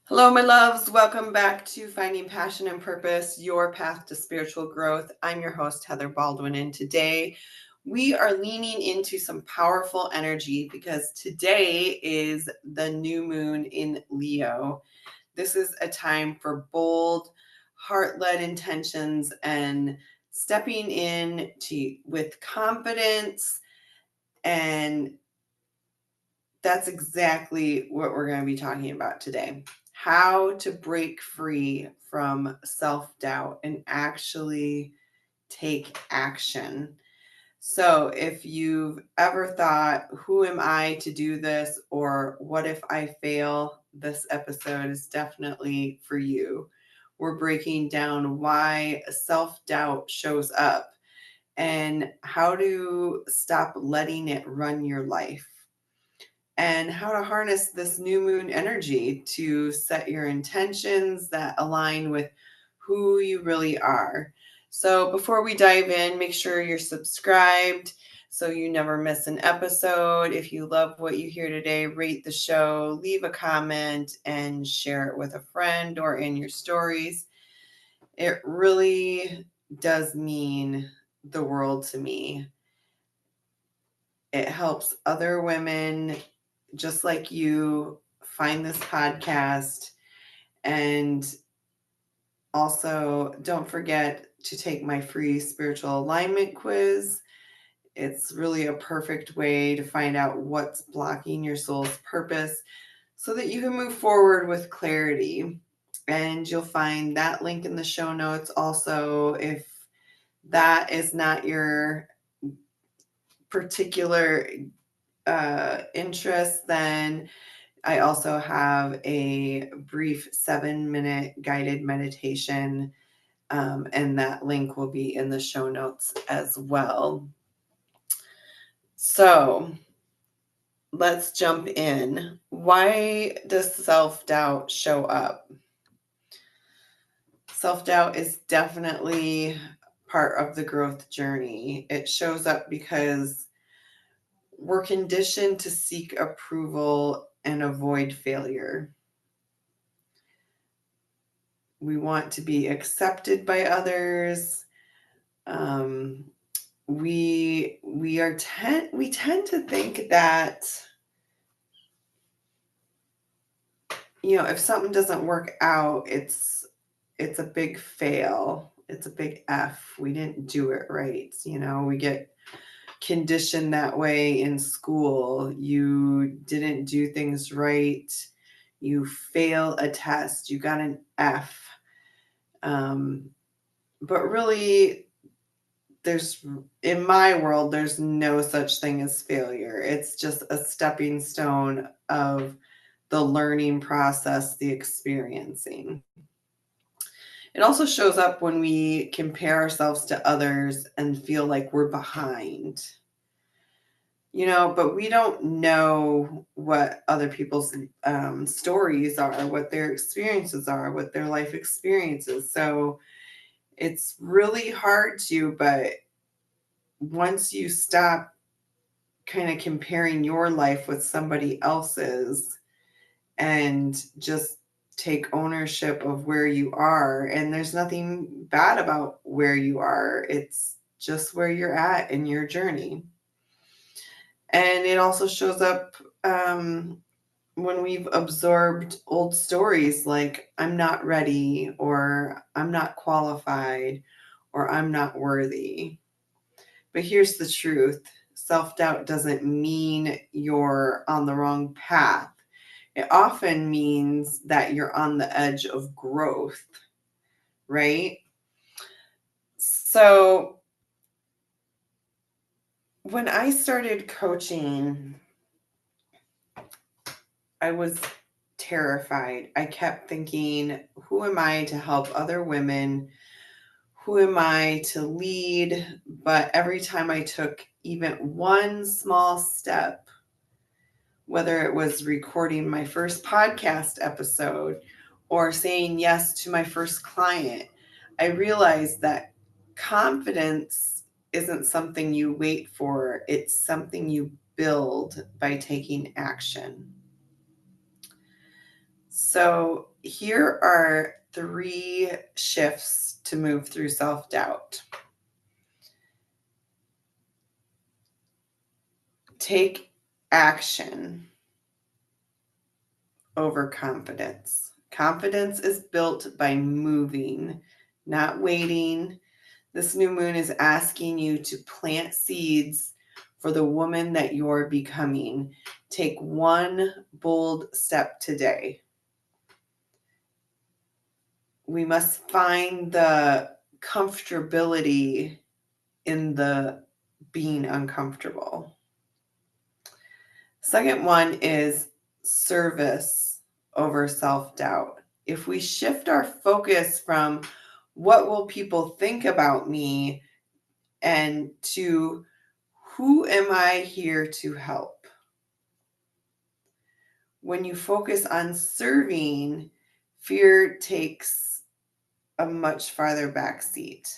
Hello, my loves. Welcome back to Finding Passion and Purpose, your path to spiritual growth. I'm your host, Heather Baldwin, and today we are leaning into some powerful energy because today is the new moon in Leo. This is a time for bold, heart-led intentions and stepping in with confidence, and that's exactly what we're going to be talking about today. How to break free from self doubt and actually take action. So, if you've ever thought, who am I to do this? Or what if I fail? This episode is definitely for you. We're breaking down why self doubt shows up and how to stop letting it run your life, and how to harness this new moon energy to set your intentions that align with who you really are. So, before we dive in, make sure you're subscribed so you never miss an episode. If you love what you hear today, rate the show, leave a comment, and share it with a friend or in your stories. It really does mean the world to me. It helps other women just like you find this podcast. And also, don't forget to take my free spiritual alignment quiz. It's really a perfect way to find out what's blocking your soul's purpose so that you can move forward with clarity. And you'll find that link in the show notes. Also, if that is not your particular interest, then I also have a brief 7-minute guided meditation, and that link will be in the show notes as well. So let's jump in. Why does self doubt show up? Self doubt is definitely part of the growth journey. It shows up because we're conditioned to seek approval and avoid failure. We want to be accepted by others. Um, we tend to think that, if something doesn't work out, it's a big fail. It's a big F. We didn't do it right. We get conditioned that way in school. You didn't do things right. You fail a test. You got an F. But really, in my world, there's no such thing as failure. It's just a stepping stone of the learning process, the experiencing. It also shows up when we compare ourselves to others and feel like we're behind. But we don't know what other people's stories are, what their experiences are, what their life experiences. So it's really hard but once you stop kind of comparing your life with somebody else's and just take ownership of where you are, and there's nothing bad about where you are, it's just where you're at in your journey. And it also shows up when we've absorbed old stories like I'm not ready, or I'm not qualified, or I'm not worthy. But here's the truth. Self-doubt doesn't mean you're on the wrong path. It often means that you're on the edge of growth, right? So when I started coaching, I was terrified. I kept thinking, who am I to help other women? Who am I to lead? But every time I took even one small step, whether it was recording my first podcast episode or saying yes to my first client, I realized that confidence isn't something you wait for, it's something you build by taking action. So here are 3 shifts to move through self-doubt. Take action over confidence. Confidence is built by moving, not waiting. This new moon is asking you to plant seeds for the woman that you're becoming. Take one bold step today. We must find the comfortability in the being uncomfortable. Second one is service over self-doubt. If we shift our focus from what will people think about me and to who am I here to help? When you focus on serving, fear takes a much farther back seat.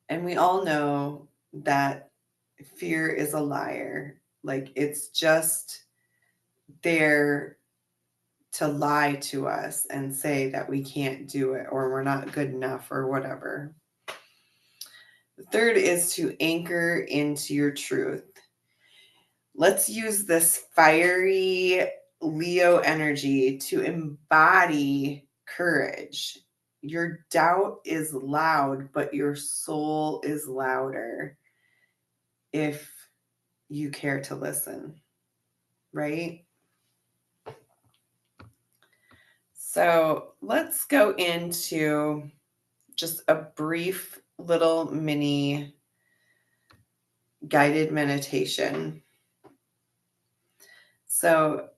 And we all know that fear is a liar. Like, it's just there to lie to us and say that we can't do it or we're not good enough or whatever. The third is to anchor into your truth. Let's use this fiery Leo energy to embody courage. Your doubt is loud, but your soul is louder if you care to listen, right? So let's go into just a brief little mini guided meditation. So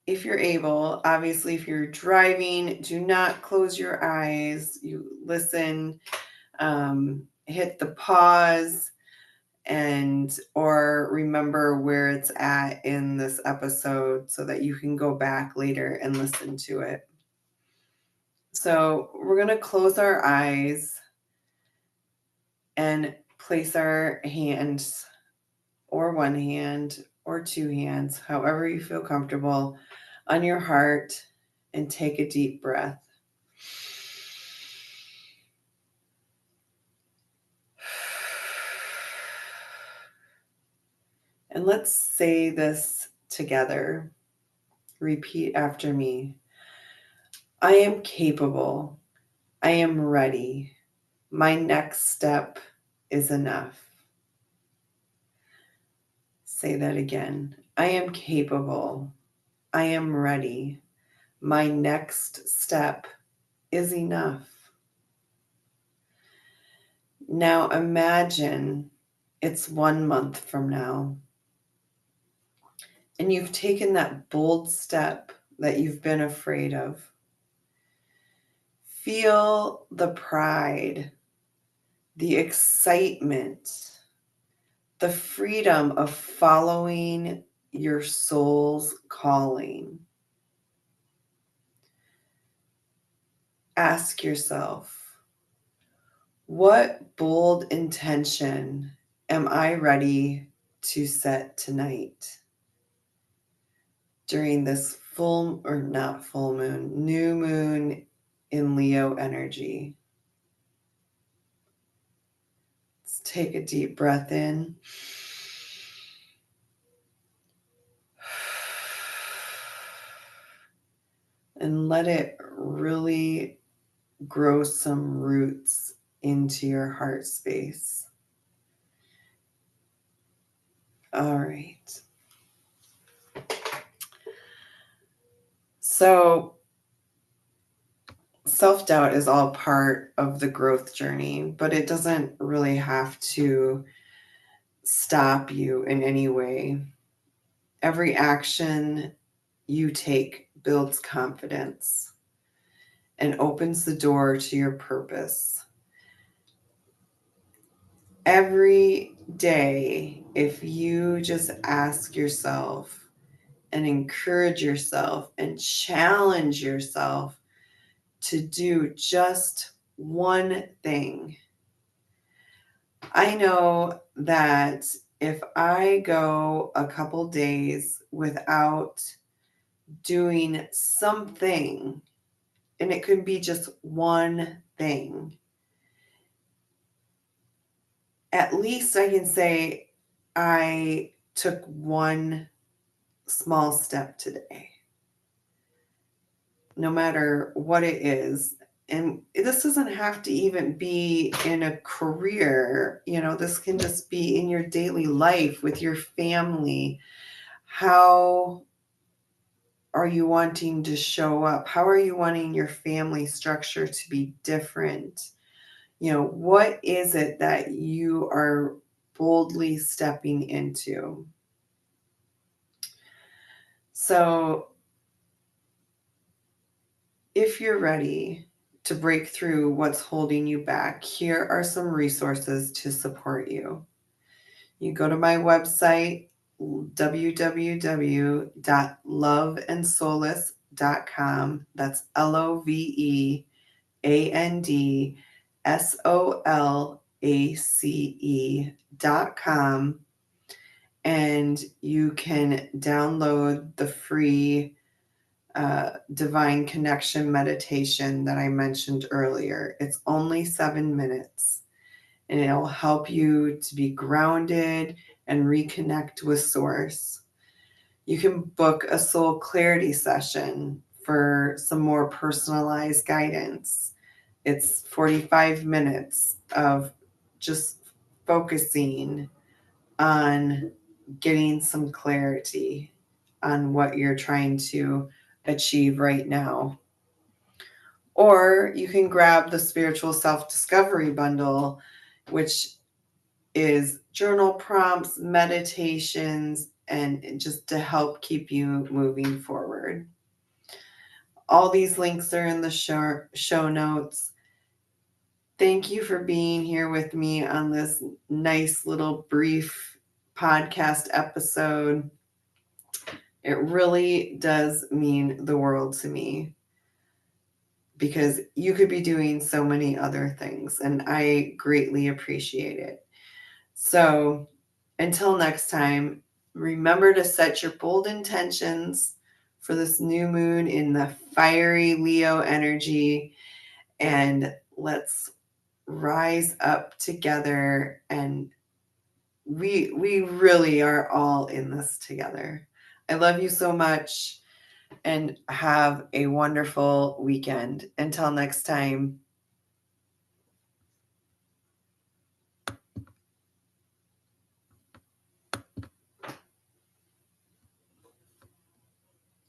if you're able, obviously, if you're driving, do not close your eyes. You listen, hit the pause, and or remember where it's at in this episode so that you can go back later and listen to it. So we're going to close our eyes and place our hands, or one hand or 2 hands, however you feel comfortable, on your heart, and take a deep breath. And let's say this together. Repeat after me. I am capable. I am ready. My next step is enough. Say that again. I am capable. I am ready. My next step is enough. Now imagine it's 1 month from now, and you've taken that bold step that you've been afraid of. Feel the pride, the excitement, the freedom of following your soul's calling. Ask yourself, what bold intention am I ready to set tonight during this new moon in Leo energy? Let's take a deep breath in. And let it really grow some roots into your heart space. All right. So self-doubt is all part of the growth journey, but it doesn't really have to stop you in any way. Every action you take builds confidence and opens the door to your purpose. Every day, if you just ask yourself and encourage yourself and challenge yourself to do just one thing. I know that if I go a couple days without doing something, and it could be just one thing, at least I can say I took one small step today, no matter what it is. And this doesn't have to even be in a career, this can just be in your daily life with your family. How are you wanting to show up? How are you wanting your family structure to be different? What is it that you are boldly stepping into? So, if you're ready to break through what's holding you back, here are some resources to support you. You go to my website, www.loveandsolace.com. That's LOVEANDSOLACE.com. And you can download the free divine connection meditation that I mentioned earlier. It's only 7 minutes, and it'll help you to be grounded and reconnect with source. You can book a soul clarity session for some more personalized guidance. It's 45 minutes of just focusing on getting some clarity on what you're trying to achieve right now. Or you can grab the Spiritual Self-Discovery Bundle, which is journal prompts, meditations, and just to help keep you moving forward. All these links are in the show notes. Thank you for being here with me on this nice little brief podcast episode. It really does mean the world to me, because you could be doing so many other things, and I greatly appreciate it. So until next time, remember to set your bold intentions for this new moon in the fiery Leo energy, and let's rise up together, and we really are all in this together. I love you so much, and have a wonderful weekend. Until next time.